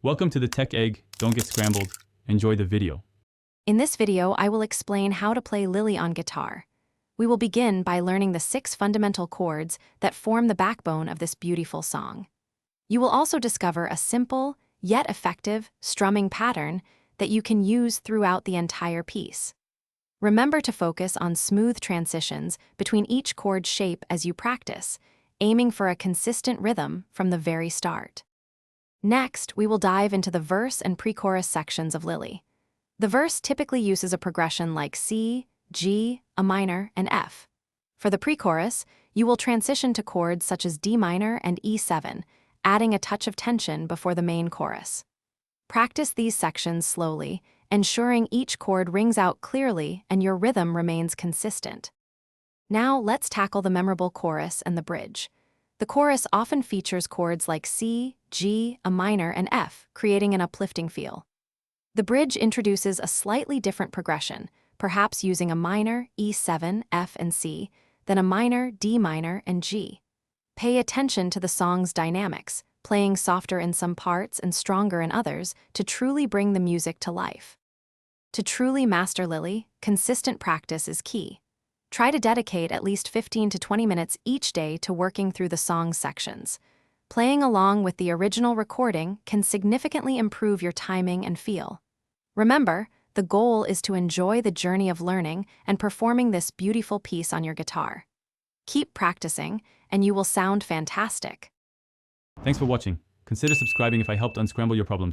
Welcome to the Tech Egg. Don't get scrambled. Enjoy the video. In this video, I will explain how to play Lily on guitar. We will begin by learning the 6 fundamental chords that form the backbone of this beautiful song. You will also discover a simple, yet effective, strumming pattern that you can use throughout the entire piece. Remember to focus on smooth transitions between each chord shape as you practice, aiming for a consistent rhythm from the very start. Next, we will dive into the verse and pre-chorus sections of Lily. The verse typically uses a progression like C, G, A minor, and F. For the pre-chorus, you will transition to chords such as D minor and E7, adding a touch of tension before the main chorus. Practice these sections slowly, ensuring each chord rings out clearly and your rhythm remains consistent. Now, let's tackle the memorable chorus and the bridge. The chorus often features chords like C, G, A minor, and F, creating an uplifting feel. The bridge introduces a slightly different progression, perhaps using a minor, E7, F, and C, then a minor, D minor, and G. Pay attention to the song's dynamics, playing softer in some parts and stronger in others to truly bring the music to life. To truly master Lily, consistent practice is key. Try to dedicate at least 15 to 20 minutes each day to working through the song's sections. Playing along with the original recording can significantly improve your timing and feel. Remember, the goal is to enjoy the journey of learning and performing this beautiful piece on your guitar. Keep practicing, and you will sound fantastic. Thanks for watching. Consider subscribing if I helped unscramble your problems.